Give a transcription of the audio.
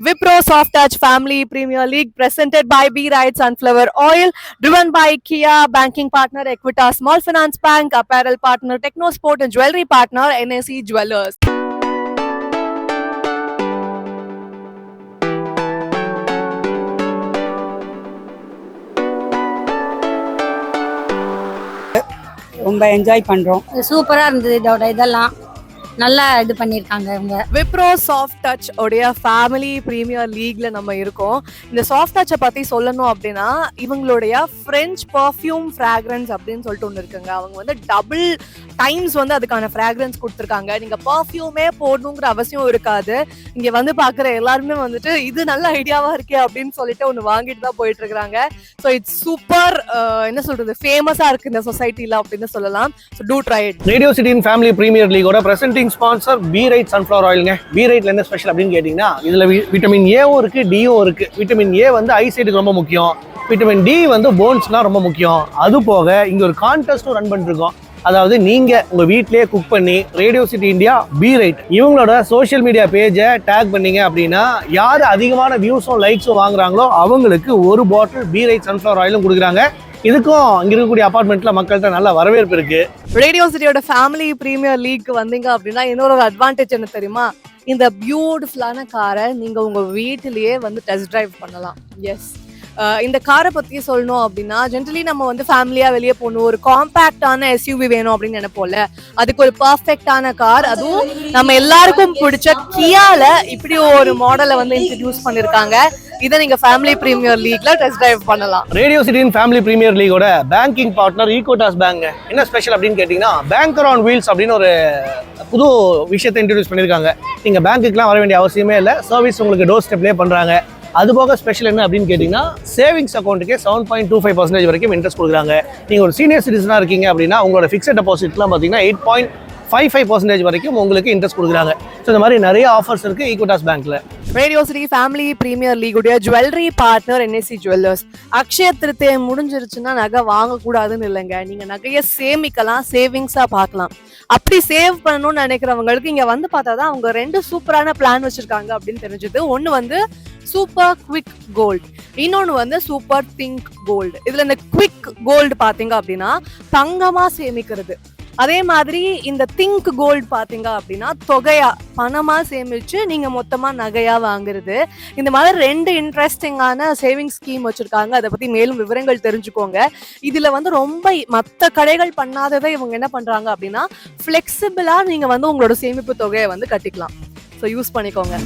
Wipro Soft Touch Family Premier League presented by B Ride Sunflower Oil, driven by Kia, banking partner Equitas Small Finance Bank, apparel partner Technosport and jewelry partner NAC Jewelers. ரொம்ப enjoy பண்றோம். சூப்பரா இருந்தது. இதெல்லாம் நல்லா இது பண்ணிருக்காங்க இவங்க. Wipro soft touch உடைய ஃபேமிலி பிரீமியர் லீக்ல நம்ம இருக்கோம். இந்த சாஃப்ட் டச்சை பத்தி சொல்லணும் அப்படின்னா இவங்களுடைய ஃப்ரெஞ்ச் பர்ஃப்யூம் ஃப்ராக்ரன்ஸ் அப்படின்னு சொல்லிட்டு ஒன்று இருக்குங்க. அவங்க வந்து டபுள் டைம்ஸ் வந்து அதுக்கான ஃப்ராக்ரன்ஸ் கொடுத்துருக்காங்க. நீங்க பர்ஃப்யூமே போடணுங்கிற அவசியம் இருக்காது. இங்க வந்து பாக்குற எல்லாருமே வந்துட்டு இது நல்ல ஐடியாவா இருக்கே அப்படின்னு சொல்லிட்டு ஒன்று வாங்கிட்டு தான் போயிட்டு இருக்காங்க. ஸோ இட்ஸ் சூப்பர் என்ன சொல்றது ஃபேமஸா இருக்கு இந்த சொசைட்டில அப்படின்னு சொல்லலாம். So do try it. Radio சிட்டியின் ஃபேமிலி பிரீமியர் லீகோட presenting sponsor B right sunflower ஆயிலுங்க. பி ரைட்ல என்ன ஸ்பெஷல் அப்படின்னு கேட்டீங்கன்னா இதுல விட்டமின் ஏவும் இருக்கு, டியும் இருக்கு. விட்டமின் ஏ வந்து ஐசைட்டுக்கு ரொம்ப முக்கியம், விட்டமின் டி வந்து போன்ஸ்லாம் ரொம்ப முக்கியம். அது போக இங்க ஒரு கான்டெஸ்டும் ரன் பண்ணிருக்கோம். அதாவது நீங்க உங்க வீட்லயே குக் பண்ணி radio city India B right இவங்களோட சோஷியல் மீடியா பேஜை டேக் பண்ணீங்க அப்படின்னா யார் அதிகமான வியூஸும் லைக்ஸும் வாங்குறாங்களோ அவங்களுக்கு ஒரு பாட்டில் பி ரைட் சன்ஃப்ளவர் ஆயிலும் கொடுக்குறாங்க. இதுக்கும் இங்க இருக்கக்கூடிய அபார்ட்மெண்ட்ல மக்கள்கிட்ட நல்ல வரவேற்பு இருக்கு. ரேடியோ சிட்டியோட ஃபேமிலி பிரீமியர் லீக் வந்தீங்க அப்படின்னா இன்னொரு அட்வான்டேஜ் என்ன தெரியுமா? இந்த பியூட்டிஃபுல்லான காரை நீங்க உங்க வீட்டிலேயே வந்து டெஸ்ட் டிரைவ் பண்ணலாம். எஸ், இந்த காரை பத்தி சொல்லணும் அப்படின்னா ஜென்ரலி நம்ம வந்து ஃபேமிலியா வெளியே போகணும், ஒரு காம்பேக்டான எஸ்யூவி வேணும் அப்படின்னு நினைப்போம்ல, அதுக்கு ஒரு பர்ஃபெக்டான கார், அதுவும் நம்ம எல்லாருக்கும் பிடிச்ச கியால இப்படி ஒரு மாடலை வந்து இன்ட்ரடியூஸ் பண்ணிருக்காங்க. இதை நீங்க ஃபேமிலி பிரீமியர் லீக்ல டெஸ்ட் டிரைவ் பண்ணலாம். ரேடியோ சிட்டியின் ஃபேமிலி பிரீமியர் லீகோட பேங்கிங் பார்ட்னர் ஈகோடாஸ் பேங்க். என்ன ஸ்பெஷல் அப்படின்னு கேட்டீங்கன்னா பேங்கர் ஆன் வீல்ஸ் அப்படின்னு ஒரு புது விஷயத்தை இன்ட்ரடியூஸ் பண்ணிருக்காங்க. நீங்க பேங்க்குக்குலாம் வர வேண்டிய அவசியமே இல்லை, சர்வீஸ் உங்களுக்கு டோர் ஸ்டெப்லேயே பண்றாங்க. அது போக ஸ்பெஷல் என்ன அப்படின்னு கேட்டிங்கன்னா சேவிங்ஸ் அக்கௌண்ட்டுக்கே 7.25% வரைக்கும் இன்ட்ரெஸ்ட் கொடுக்குறாங்க. நீங்கள் ஒரு சீனியர் சிட்டிசனாக இருக்கீங்க அப்படின்னா உங்களோட ஃபிக்ஸட் டெபாசிட்லாம் பார்த்தீங்கன்னா 8.55% வரைக்கும் உங்களுக்கு இன்ட்ரெஸ்ட் கொடுக்குறாங்க. ஸோ இந்த மாதிரி நிறைய ஆஃபர்ஸ் இருக்குது ஈகோடாஸ் பேங்க்கில். ரேடியோ சிட்டி ஃபேமிலி பிரீமியர் லீகுடைய jewellery partner NAC jewellers. Akshaya திருத்தியை முடிஞ்சிருச்சுன்னா நகை வாங்கக்கூடாதுன்னு இல்லைங்க, நீங்கள் நகையை சேமிக்கலாம், சேவிங்ஸாக பார்க்கலாம். அப்படி சேவ் பண்ணணும்னு நினைக்கிறவங்களுக்கு இங்கே வந்து பார்த்தா தான் அவங்க 2 சூப்பரான பிளான் வச்சுருக்காங்க அப்படின்னு தெரிஞ்சுது. ஒன்று வந்து சூப்பர் குவிக் கோல்டு, இன்னொன்று வந்து சூப்பர் திங்க் கோல்டு. இதில் இந்த குவிக் கோல்டு பார்த்தீங்க அப்படின்னா தங்கமாக சேமிக்கிறது. அதே மாதிரி இந்த திங்க் கோல்டு பாத்தீங்க அப்படின்னா தொகையா பணமா சேமிச்சு நீங்க மொத்தமா நகையா வாங்குறது. இந்த மாதிரி 2 இன்ட்ரெஸ்டிங்கான சேவிங் ஸ்கீம் வச்சிருக்காங்க. அதை பத்தி மேலும் விவரங்கள் தெரிஞ்சுக்கோங்க. இதுல வந்து ரொம்ப மற்ற கடைகள் பண்ணாததை இவங்க என்ன பண்றாங்க அப்படின்னா ஃபிளெக்சிபிளா நீங்க வந்து உங்களோட சேமிப்பு தொகையை வந்து கட்டிக்கலாம். ஸோ யூஸ் பண்ணிக்கோங்க.